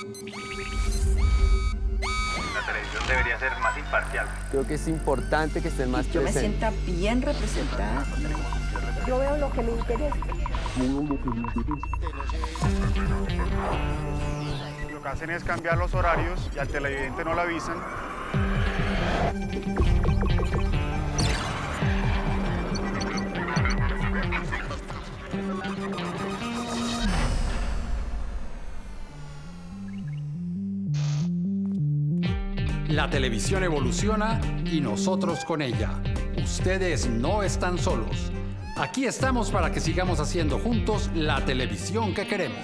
La televisión debería ser más imparcial. Creo que es importante que estén más Yo me presentes. sienta bien representada. Yo veo lo que me interesa. Lo que hacen es cambiar los horarios y al televidente no lo avisan. La televisión evoluciona y nosotros con ella. Ustedes no están solos. Aquí estamos para que sigamos haciendo juntos la televisión que queremos.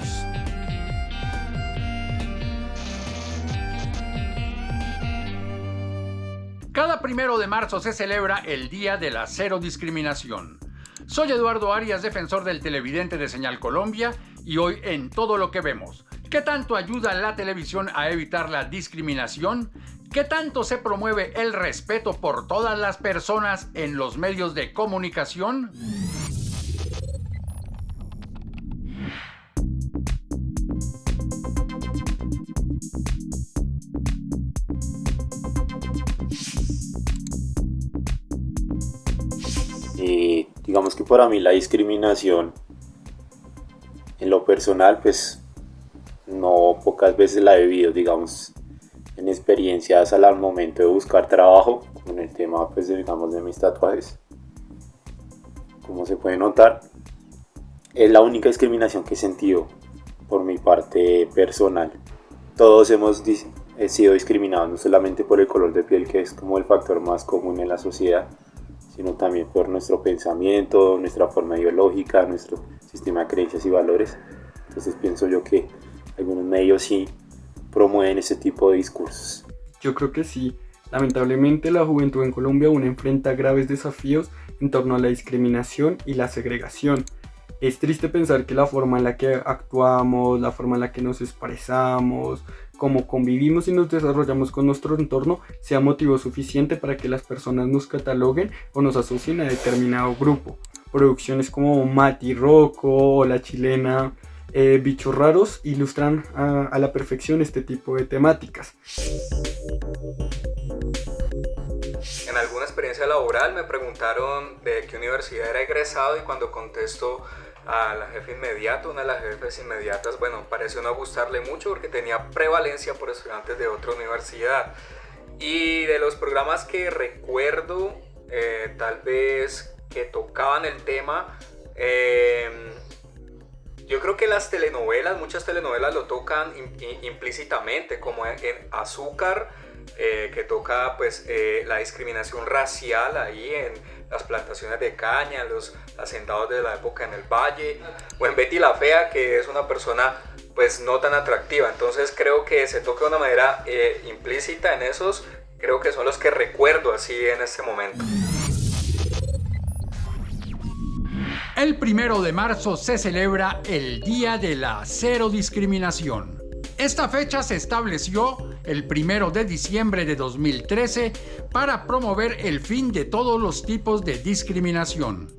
Cada 1 de marzo se celebra el Día de la Cero Discriminación. Soy Eduardo Arias, defensor del televidente de Señal Colombia, y hoy en Todo lo que vemos. ¿Qué tanto ayuda la televisión a evitar la discriminación? ¿Qué tanto se promueve el respeto por todas las personas en los medios de comunicación? Digamos que para mí la discriminación en lo personal pues no pocas veces la he vivido, digamos, en experiencias al momento de buscar trabajo, con el tema pues de mis tatuajes. Como se puede notar, es la única discriminación que he sentido por mi parte personal. Todos hemos sido discriminados, no solamente por el color de piel, que es como el factor más común en la sociedad, sino también por nuestro pensamiento, nuestra forma ideológica, nuestro sistema de creencias y valores. Entonces pienso yo que algunos medios sí promueven ese tipo de discursos. Yo creo que sí. Lamentablemente la juventud en Colombia aún enfrenta graves desafíos en torno a la discriminación y la segregación. Es triste pensar que la forma en la que actuamos, la forma en la que nos expresamos, cómo convivimos y nos desarrollamos con nuestro entorno sea motivo suficiente para que las personas nos cataloguen o nos asocien a determinado grupo. Producciones como Mati Rocco o La Chilena, Bichos Raros ilustran a la perfección este tipo de temáticas. En alguna experiencia laboral me preguntaron de qué universidad era egresado y cuando contesto a la jefa inmediata, una de las jefes inmediatas, bueno, pareció no gustarle mucho porque tenía prevalencia por estudiantes de otra universidad. Y de los programas que recuerdo, tal vez que tocaban el tema, yo creo que las telenovelas, muchas telenovelas lo tocan implícitamente, como en Azúcar, que toca pues la discriminación racial ahí en las plantaciones de caña, los hacendados de la época en el valle, o en Betty la Fea, que es una persona pues no tan atractiva. Entonces creo que se toca de una manera implícita en esos, creo que son los que recuerdo así en este momento. El 1 de marzo se celebra el Día de la Cero Discriminación. Esta fecha se estableció el 1 de diciembre de 2013 para promover el fin de todos los tipos de discriminación.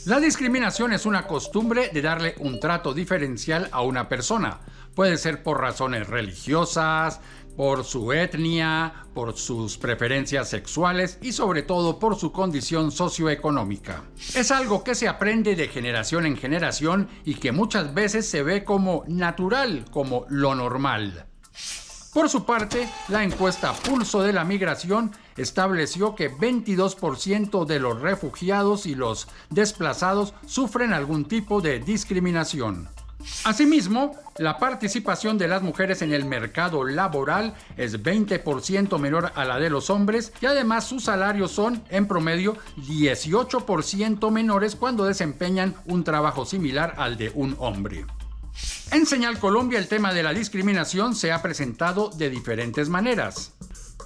La discriminación es una costumbre de darle un trato diferencial a una persona. Puede ser por razones religiosas, por su etnia, por sus preferencias sexuales y sobre todo por su condición socioeconómica. Es algo que se aprende de generación en generación y que muchas veces se ve como natural, como lo normal. Por su parte, la encuesta Pulso de la Migración estableció que 22% de los refugiados y los desplazados sufren algún tipo de discriminación. Asimismo, la participación de las mujeres en el mercado laboral es 20% menor a la de los hombres y además sus salarios son, en promedio, 18% menores cuando desempeñan un trabajo similar al de un hombre. En Señal Colombia, el tema de la discriminación se ha presentado de diferentes maneras.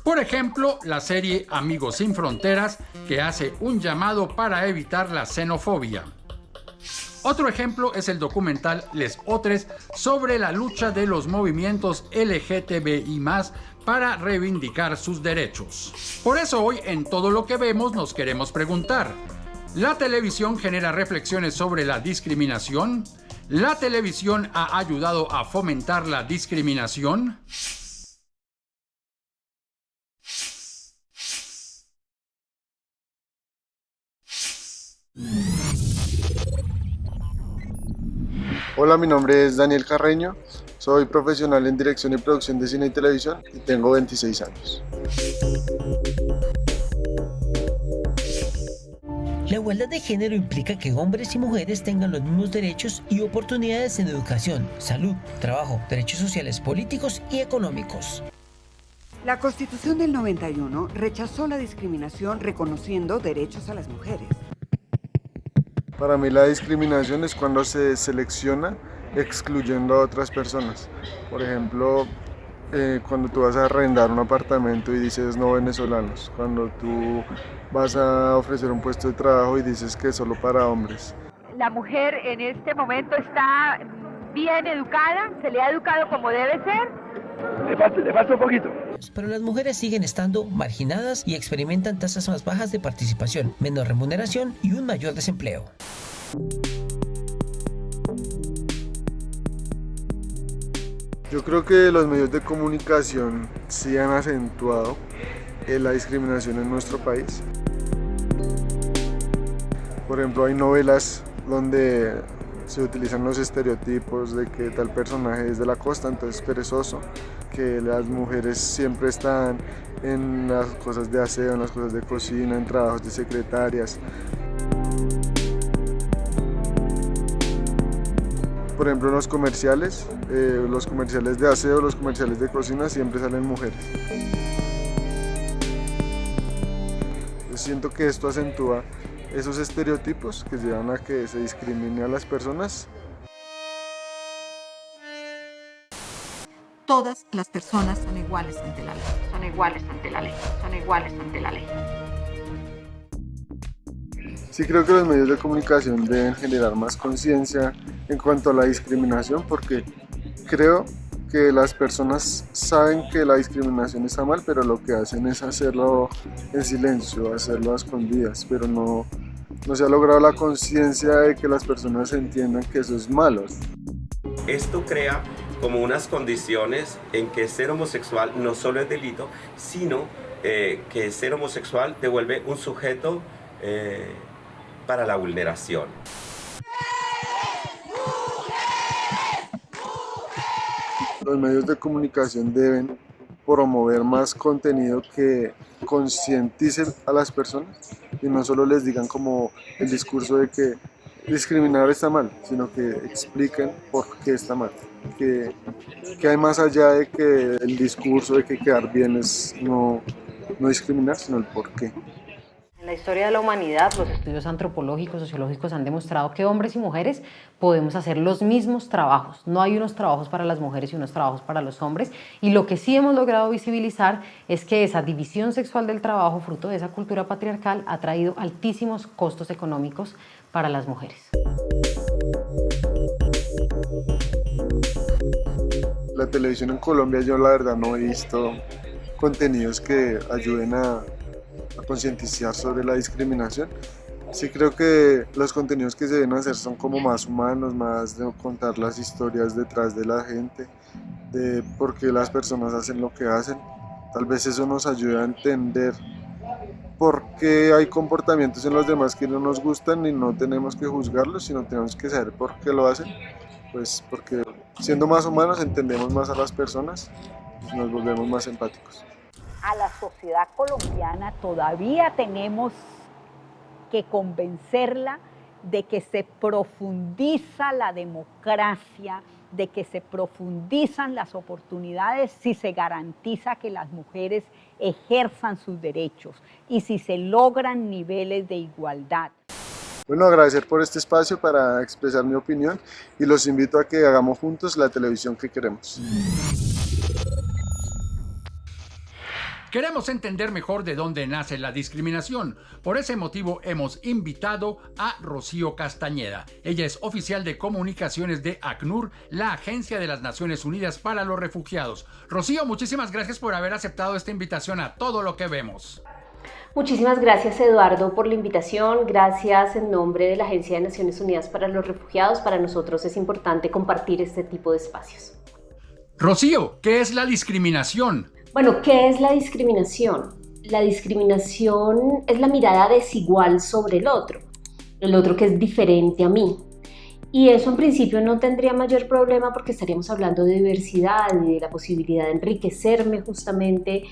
Por ejemplo, la serie Amigos sin Fronteras, que hace un llamado para evitar la xenofobia. Otro ejemplo es el documental Les Otres sobre la lucha de los movimientos LGTBI+, para reivindicar sus derechos. Por eso hoy en Todo lo que vemos nos queremos preguntar: ¿la televisión genera reflexiones sobre la discriminación? ¿La televisión ha ayudado a fomentar la discriminación? Hola, mi nombre es Daniel Carreño, soy profesional en dirección y producción de cine y televisión y tengo 26 años. La igualdad de género implica que hombres y mujeres tengan los mismos derechos y oportunidades en educación, salud, trabajo, derechos sociales, políticos y económicos. La Constitución del 91 rechazó la discriminación reconociendo derechos a las mujeres. Para mí la discriminación es cuando se selecciona excluyendo a otras personas. Por ejemplo, cuando tú vas a arrendar un apartamento y dices no venezolanos, cuando tú vas a ofrecer un puesto de trabajo y dices que es solo para hombres. La mujer en este momento está bien educada, se le ha educado como debe ser. Le falta un poquito. Pero las mujeres siguen estando marginadas y experimentan tasas más bajas de participación, menor remuneración y un mayor desempleo. Yo creo que los medios de comunicación sí han acentuado la discriminación en nuestro país. Por ejemplo, hay novelas donde se utilizan los estereotipos de que tal personaje es de la costa, entonces es perezoso, que las mujeres siempre están en las cosas de aseo, en las cosas de cocina, en trabajos de secretarias. Por ejemplo, en los comerciales de aseo, los comerciales de cocina siempre salen mujeres. Yo siento que esto acentúa esos estereotipos que llevan a que se discrimine a las personas. Todas las personas son iguales ante la ley, son iguales ante la ley, son iguales ante la ley. Sí, creo que los medios de comunicación deben generar más conciencia en cuanto a la discriminación, porque creo que las personas saben que la discriminación está mal, pero lo que hacen es hacerlo en silencio, hacerlo a escondidas, pero no se ha logrado la conciencia de que las personas entiendan que eso es malo. Esto crea como unas condiciones en que ser homosexual no solo es delito, sino que ser homosexual te vuelve un sujeto para la vulneración. Los medios de comunicación deben promover más contenido que concientice a las personas y no solo les digan como el discurso de que discriminar está mal, sino que expliquen por qué está mal, que hay más allá de que el discurso de que quedar bien es no discriminar, sino el por qué. En la historia de la humanidad, los estudios antropológicos, sociológicos han demostrado que hombres y mujeres podemos hacer los mismos trabajos. No hay unos trabajos para las mujeres y unos trabajos para los hombres. Y lo que sí hemos logrado visibilizar es que esa división sexual del trabajo, fruto de esa cultura patriarcal, ha traído altísimos costos económicos para las mujeres. La televisión en Colombia, yo la verdad no he visto contenidos que ayuden a concientizar sobre la discriminación. Sí creo que los contenidos que se deben hacer son como más humanos, más de contar las historias detrás de la gente, de por qué las personas hacen lo que hacen. Tal vez eso nos ayude a entender por qué hay comportamientos en los demás que no nos gustan y no tenemos que juzgarlos, sino tenemos que saber por qué lo hacen. Pues porque siendo más humanos entendemos más a las personas y nos volvemos más empáticos. A la sociedad colombiana todavía tenemos que convencerla de que se profundiza la democracia, de que se profundizan las oportunidades si se garantiza que las mujeres ejerzan sus derechos y si se logran niveles de igualdad. Bueno, agradecer por este espacio para expresar mi opinión y los invito a que hagamos juntos la televisión que queremos. Queremos entender mejor de dónde nace la discriminación. Por ese motivo hemos invitado a Rocío Castañeda. Ella es oficial de comunicaciones de ACNUR, la Agencia de las Naciones Unidas para los Refugiados. Rocío, muchísimas gracias por haber aceptado esta invitación a Todo lo que vemos. Muchísimas gracias, Eduardo, por la invitación. Gracias en nombre de la Agencia de Naciones Unidas para los Refugiados. Para nosotros es importante compartir este tipo de espacios. Rocío, ¿qué es la discriminación? Bueno, ¿qué es la discriminación? La discriminación es la mirada desigual sobre el otro que es diferente a mí. Y eso en principio no tendría mayor problema porque estaríamos hablando de diversidad y de la posibilidad de enriquecerme justamente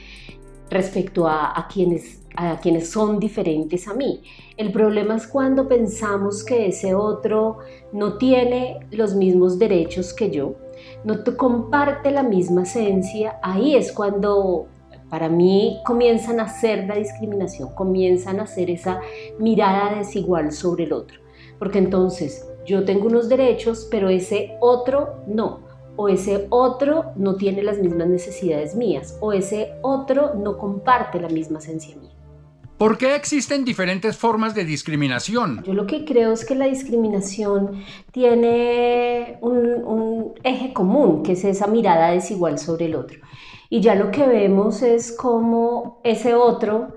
respecto a quienes son diferentes a mí. El problema es cuando pensamos que ese otro no tiene los mismos derechos que yo, no comparte la misma esencia. Ahí es cuando para mí comienzan a hacer la discriminación, comienzan a hacer esa mirada desigual sobre el otro. Porque entonces yo tengo unos derechos, pero ese otro no. O ese otro no tiene las mismas necesidades mías. O ese otro no comparte la misma esencia mía. ¿Por qué existen diferentes formas de discriminación? Yo lo que creo es que la discriminación tiene un eje común, que es esa mirada desigual sobre el otro. Y ya lo que vemos es cómo ese otro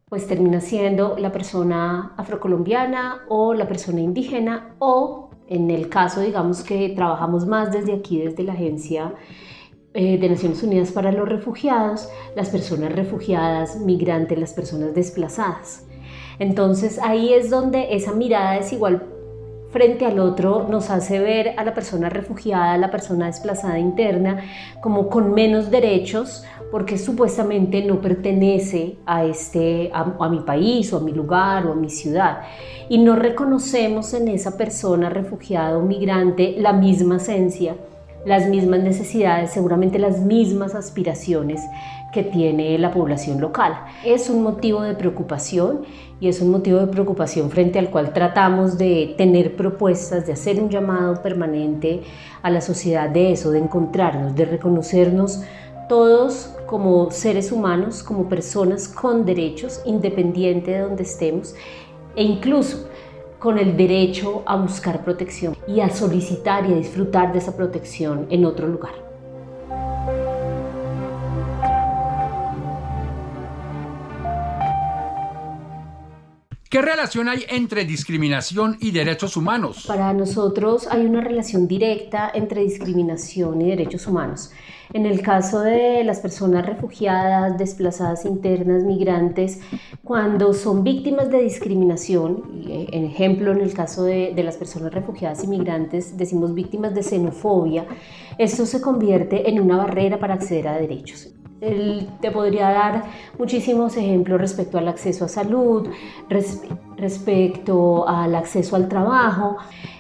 pues termina siendo la persona afrocolombiana o la persona indígena o, en el caso, digamos, que trabajamos más desde aquí, desde la Agencia de Naciones Unidas para los Refugiados, las personas refugiadas, migrantes, las personas desplazadas. Entonces ahí es donde esa mirada desigual frente al otro nos hace ver a la persona refugiada, a la persona desplazada interna, como con menos derechos, porque supuestamente no pertenece a mi país o a mi lugar o a mi ciudad. Y no reconocemos en esa persona refugiada o migrante la misma esencia, las mismas necesidades, seguramente las mismas aspiraciones que tiene la población local. Es un motivo de preocupación y es un motivo de preocupación frente al cual tratamos de tener propuestas, de hacer un llamado permanente a la sociedad de eso, de encontrarnos, de reconocernos todos como seres humanos, como personas con derechos, independiente de donde estemos, e incluso con el derecho a buscar protección y a solicitar y a disfrutar de esa protección en otro lugar. ¿Qué relación hay entre discriminación y derechos humanos? Para nosotros hay una relación directa entre discriminación y derechos humanos. En el caso de las personas refugiadas, desplazadas internas, migrantes, cuando son víctimas de discriminación, en ejemplo en el caso de las personas refugiadas y migrantes, decimos víctimas de xenofobia, esto se convierte en una barrera para acceder a derechos. Te podría dar muchísimos ejemplos respecto al acceso a salud, respecto al acceso al trabajo,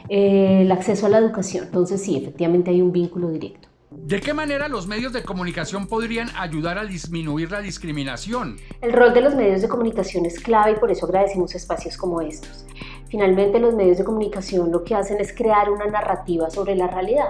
el acceso a la educación. Entonces sí, efectivamente hay un vínculo directo. ¿De qué manera los medios de comunicación podrían ayudar a disminuir la discriminación? El rol de los medios de comunicación es clave y por eso agradecemos espacios como estos. Finalmente, los medios de comunicación lo que hacen es crear una narrativa sobre la realidad.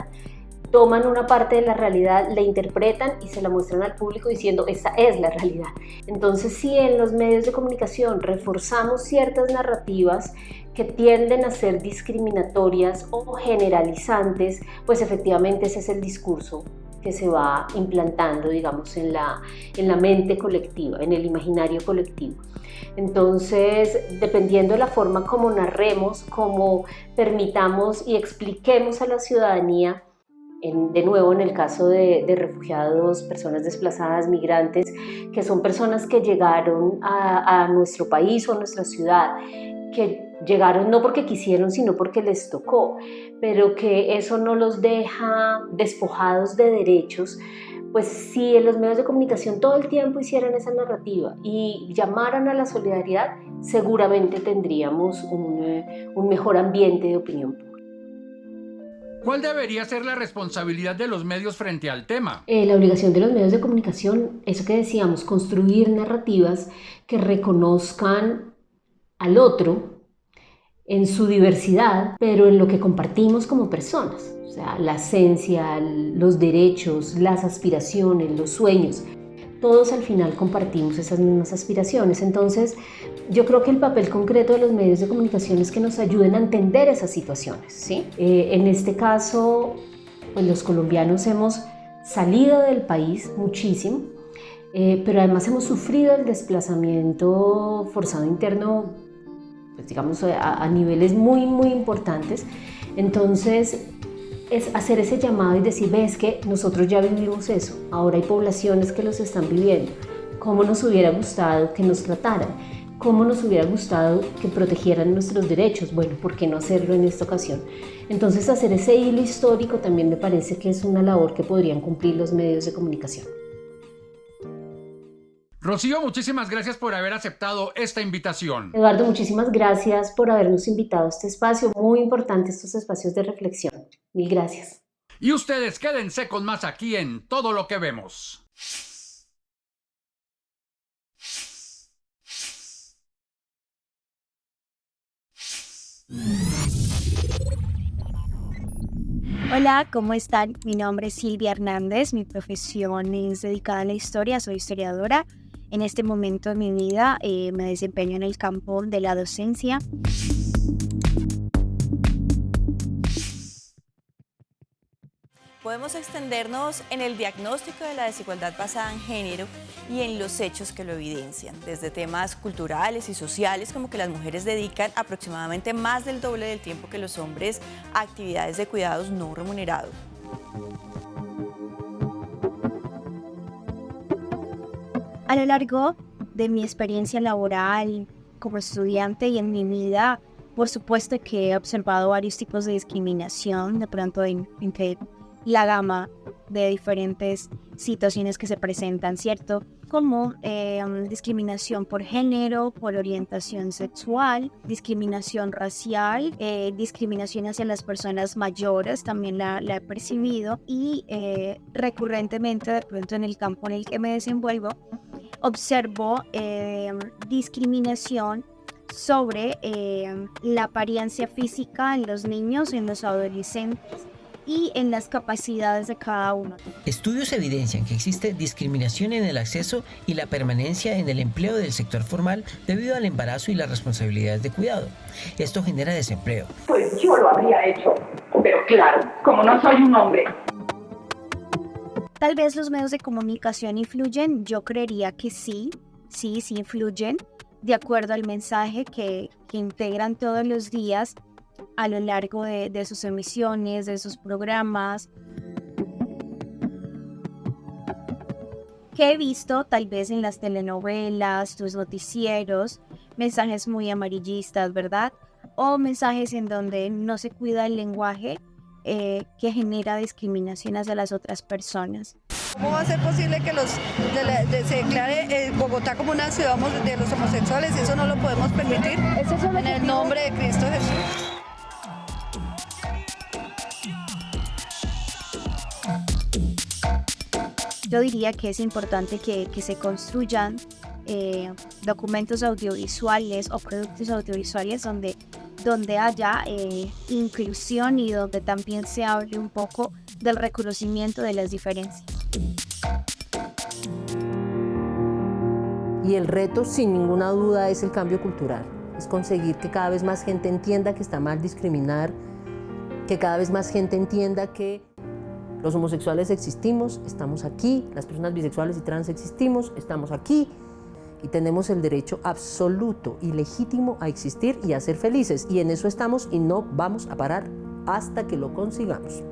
Toman una parte de la realidad, la interpretan y se la muestran al público diciendo esta es la realidad. Entonces, si en los medios de comunicación reforzamos ciertas narrativas que tienden a ser discriminatorias o generalizantes, pues efectivamente ese es el discurso que se va implantando, digamos, en la mente colectiva, en el imaginario colectivo. Entonces, dependiendo de la forma como narremos, como permitamos y expliquemos a la ciudadanía, de nuevo en el caso de refugiados, personas desplazadas, migrantes, que son personas que llegaron a nuestro país o a nuestra ciudad, que llegaron no porque quisieron, sino porque les tocó, pero que eso no los deja despojados de derechos. Pues si en los medios de comunicación todo el tiempo hicieran esa narrativa y llamaran a la solidaridad, seguramente tendríamos un mejor ambiente de opinión pública. ¿Cuál debería ser la responsabilidad de los medios frente al tema? La obligación de los medios de comunicación, eso que decíamos, construir narrativas que reconozcan al otro en su diversidad, pero en lo que compartimos como personas. O sea, la esencia, los derechos, las aspiraciones, los sueños. Todos al final compartimos esas mismas aspiraciones. Entonces, yo creo que el papel concreto de los medios de comunicación es que nos ayuden a entender esas situaciones, ¿sí? En este caso, pues los colombianos hemos salido del país muchísimo. pero además hemos sufrido el desplazamiento forzado interno, pues digamos, a niveles muy, muy importantes. Entonces, es hacer ese llamado y decir, ves que nosotros ya vivimos eso, ahora hay poblaciones que los están viviendo. ¿Cómo nos hubiera gustado que nos trataran? ¿Cómo nos hubiera gustado que protegieran nuestros derechos? Bueno, ¿por qué no hacerlo en esta ocasión? Entonces, hacer ese hilo histórico también me parece que es una labor que podrían cumplir los medios de comunicación. Rocío, muchísimas gracias por haber aceptado esta invitación. Eduardo, muchísimas gracias por habernos invitado a este espacio. Muy importante estos espacios de reflexión. Mil gracias. Y ustedes quédense con más aquí en Todo lo que vemos. Hola, ¿cómo están? Mi nombre es Silvia Hernández, mi profesión es dedicada a la historia, soy historiadora. En este momento de mi vida me desempeño en el campo de la docencia. Podemos extendernos en el diagnóstico de la desigualdad basada en género y en los hechos que lo evidencian, desde temas culturales y sociales, como que las mujeres dedican aproximadamente más del doble del tiempo que los hombres a actividades de cuidados no remunerados. A lo largo de mi experiencia laboral como estudiante y en mi vida, por supuesto que he observado varios tipos de discriminación, de pronto entre la gama de diferentes situaciones que se presentan, ¿cierto? Como discriminación por género, por orientación sexual, discriminación racial, discriminación hacia las personas mayores, también la he percibido, y recurrentemente, de pronto en el campo en el que me desenvuelvo, observo discriminación sobre la apariencia física en los niños, en los adolescentes y en las capacidades de cada uno. Estudios evidencian que existe discriminación en el acceso y la permanencia en el empleo del sector formal debido al embarazo y las responsabilidades de cuidado. Esto genera desempleo. Pues yo lo habría hecho, pero claro, como no soy un hombre. Tal vez los medios de comunicación influyen, yo creería que sí influyen, de acuerdo al mensaje que integran todos los días a lo largo de sus emisiones, de sus programas. Que he visto tal vez en las telenovelas, los noticieros, mensajes muy amarillistas, ¿verdad? O mensajes en donde no se cuida el lenguaje que genera discriminación hacia las otras personas. ¿Cómo va a ser posible que se declare Bogotá como una ciudad de los homosexuales? Eso no lo podemos permitir en el nombre de Cristo Jesús. Yo diría que es importante que se construyan documentos audiovisuales o productos audiovisuales donde haya inclusión y donde también se hable un poco del reconocimiento de las diferencias. Y el reto, sin ninguna duda, es el cambio cultural. Es conseguir que cada vez más gente entienda que está mal discriminar, que cada vez más gente entienda que los homosexuales existimos, estamos aquí, las personas bisexuales y trans existimos, estamos aquí y tenemos el derecho absoluto y legítimo a existir y a ser felices. Y en eso estamos y no vamos a parar hasta que lo consigamos.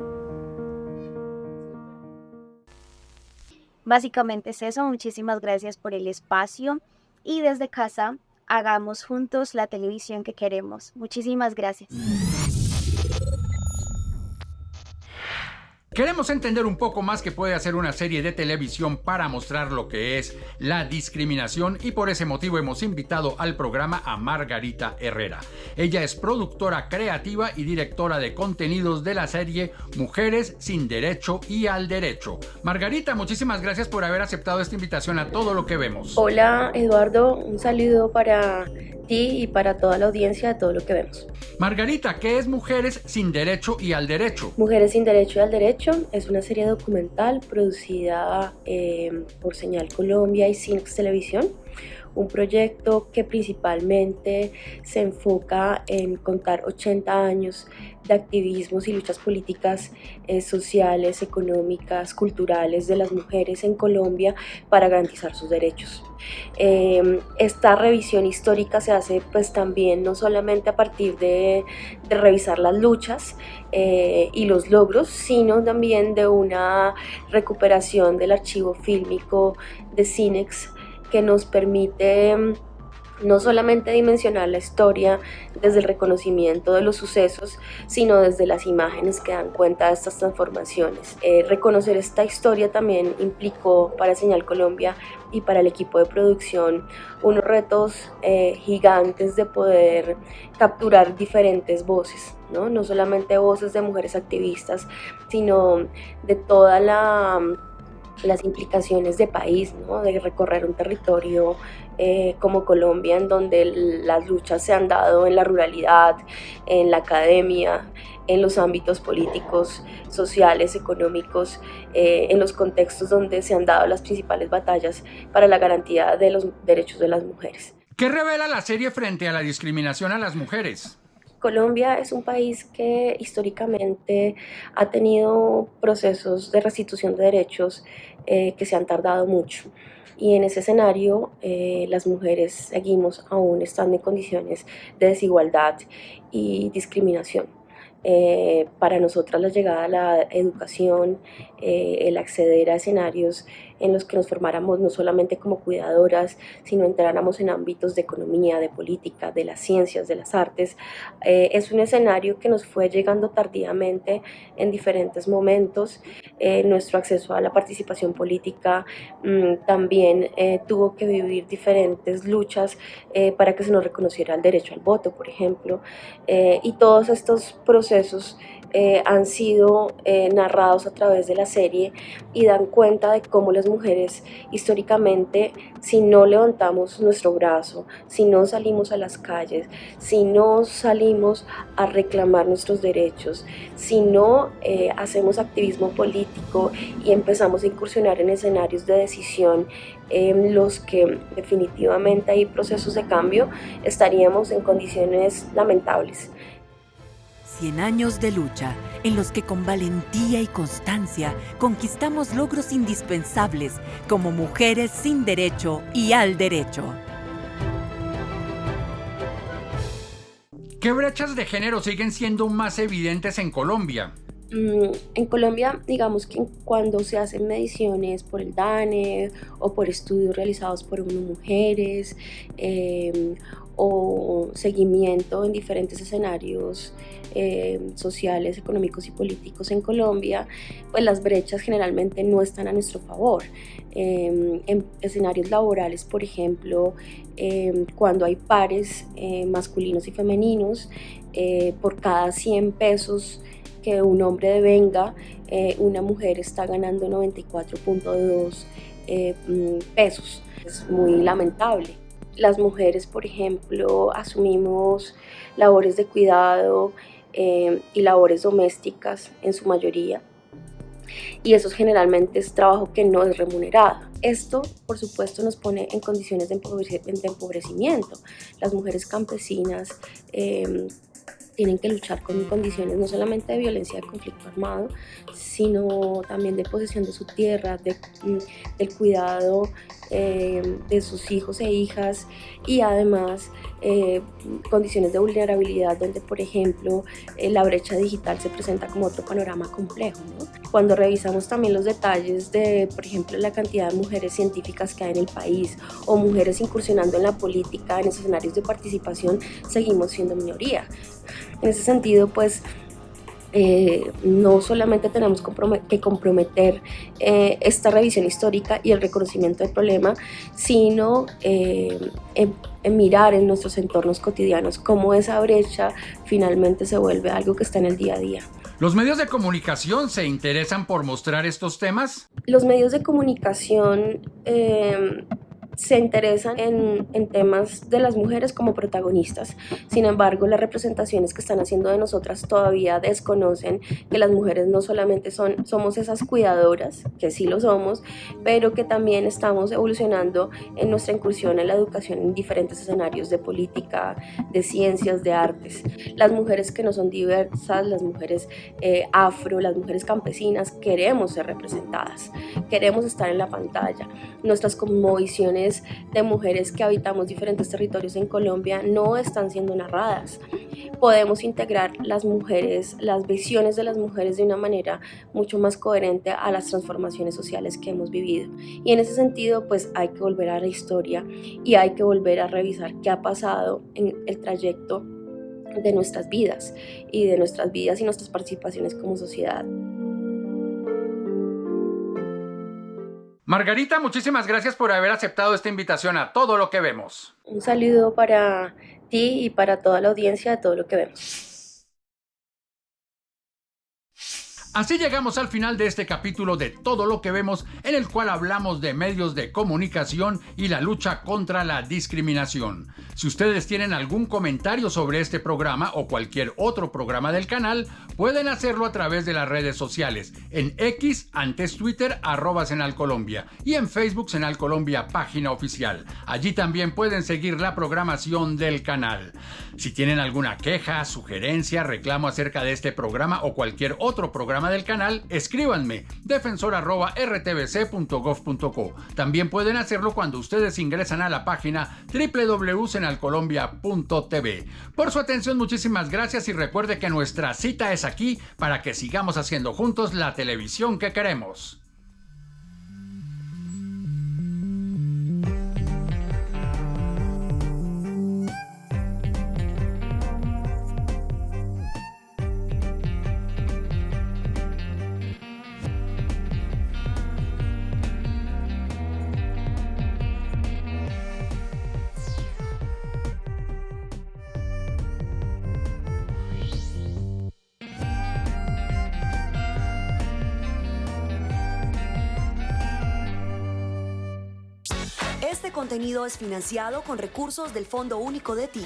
Básicamente es eso, muchísimas gracias por el espacio y desde casa hagamos juntos la televisión que queremos. Muchísimas gracias. Queremos entender un poco más qué puede hacer una serie de televisión para mostrar lo que es la discriminación y por ese motivo hemos invitado al programa a Margarita Herrera. Ella es productora creativa y directora de contenidos de la serie Mujeres sin Derecho y al Derecho. Margarita, muchísimas gracias por haber aceptado esta invitación a Todo lo que vemos. Hola Eduardo, un saludo para ti y para toda la audiencia de Todo lo que vemos. Margarita, ¿qué es Mujeres sin Derecho y al Derecho? Mujeres sin Derecho y al Derecho es una serie documental producida por Señal Colombia y Cinx Televisión, un proyecto que principalmente se enfoca en contar 80 años de activismos y luchas políticas, sociales, económicas, culturales de las mujeres en Colombia para garantizar sus derechos. Esta revisión histórica se hace pues también no solamente a partir de revisar las luchas y los logros, sino también de una recuperación del archivo fílmico de Cinex que nos permite no solamente dimensionar la historia desde el reconocimiento de los sucesos, sino desde las imágenes que dan cuenta de estas transformaciones. Reconocer esta historia también implicó para Señal Colombia y para el equipo de producción unos retos gigantes de poder capturar diferentes voces, no solamente voces de mujeres activistas, sino de todas las implicaciones de país, ¿no? De recorrer un territorio como Colombia, en donde las luchas se han dado en la ruralidad, en la academia, en los ámbitos políticos, sociales, económicos, en los contextos donde se han dado las principales batallas para la garantía de los derechos de las mujeres. ¿Qué revela la serie frente a la discriminación a las mujeres? Colombia es un país que históricamente ha tenido procesos de restitución de derechos que se han tardado mucho. Y en ese escenario las mujeres seguimos aún estando en condiciones de desigualdad y discriminación. Para nosotras la llegada a la educación, el acceder a escenarios en los que nos formáramos no solamente como cuidadoras, sino entráramos en ámbitos de economía, de política, de las ciencias, de las artes, es un escenario que nos fue llegando tardíamente en diferentes momentos. Nuestro acceso a la participación política también tuvo que vivir diferentes luchas para que se nos reconociera el derecho al voto, por ejemplo, y todos estos procesos han sido narrados a través de la serie y dan cuenta de cómo las mujeres históricamente, si no levantamos nuestro brazo, si no salimos a las calles, si no salimos a reclamar nuestros derechos, si no hacemos activismo político y empezamos a incursionar en escenarios de decisión en los que definitivamente hay procesos de cambio, estaríamos en condiciones lamentables. 100 años de lucha en los que con valentía y constancia conquistamos logros indispensables como mujeres sin derecho y al derecho. ¿Qué brechas de género siguen siendo más evidentes en Colombia? En Colombia, digamos que cuando se hacen mediciones por el DANE o por estudios realizados por mujeres o seguimiento en diferentes escenarios sociales, económicos y políticos en Colombia, pues las brechas generalmente no están a nuestro favor. En escenarios laborales, por ejemplo, cuando hay pares masculinos y femeninos, por cada 100 pesos que un hombre devenga, una mujer está ganando 94.2 pesos. Es muy lamentable. Las mujeres, por ejemplo, asumimos labores de cuidado y labores domésticas en su mayoría, y eso generalmente es trabajo que no es remunerado. Esto, por supuesto, nos pone en condiciones de empobrecimiento. Las mujeres campesinas tienen que luchar con condiciones no solamente de violencia de conflicto armado, sino también de posesión de su tierra, del cuidado de sus hijos e hijas, y además condiciones de vulnerabilidad donde, por ejemplo, la brecha digital se presenta como otro panorama complejo, ¿no? Cuando revisamos también los detalles de, por ejemplo, la cantidad de mujeres científicas que hay en el país o mujeres incursionando en la política, en escenarios de participación, seguimos siendo minoría. En ese sentido, pues, no solamente tenemos que comprometer esta revisión histórica y el reconocimiento del problema, sino en mirar en nuestros entornos cotidianos cómo esa brecha finalmente se vuelve algo que está en el día a día. ¿Los medios de comunicación se interesan por mostrar estos temas? Los medios de comunicación se interesan en temas de las mujeres como protagonistas. Sin embargo, las representaciones que están haciendo de nosotras todavía desconocen que las mujeres no solamente somos esas cuidadoras, que sí lo somos, pero que también estamos evolucionando en nuestra incursión en la educación en diferentes escenarios de política, de ciencias, de artes. Las mujeres que no son diversas, las mujeres afro, las mujeres campesinas, queremos ser representadas, queremos estar en la pantalla. Nuestras cosmovisiones de mujeres que habitamos diferentes territorios en Colombia no están siendo narradas. Podemos integrar las mujeres, las visiones de las mujeres de una manera mucho más coherente a las transformaciones sociales que hemos vivido. Y en ese sentido, pues hay que volver a la historia y hay que volver a revisar qué ha pasado en el trayecto de nuestras vidas y nuestras participaciones como sociedad. Margarita, muchísimas gracias por haber aceptado esta invitación a Todo lo que vemos. Un saludo para ti y para toda la audiencia de Todo lo que vemos. Así llegamos al final de este capítulo de Todo lo que vemos, en el cual hablamos de medios de comunicación y la lucha contra la discriminación. Si ustedes tienen algún comentario sobre este programa o cualquier otro programa del canal, pueden hacerlo a través de las redes sociales, en X, antes Twitter, @SenalColombia, y en Facebook SenalColombia, página oficial. Allí también pueden seguir la programación del canal. Si tienen alguna queja, sugerencia, reclamo acerca de este programa o cualquier otro programa del canal, escríbanme defensor@rtbc.gov.co. También pueden hacerlo cuando ustedes ingresan a la página www.senalcolombia.tv. Por su atención, muchísimas gracias y recuerde que nuestra cita es aquí para que sigamos haciendo juntos la televisión que queremos. Este contenido es financiado con recursos del Fondo Único de TIC.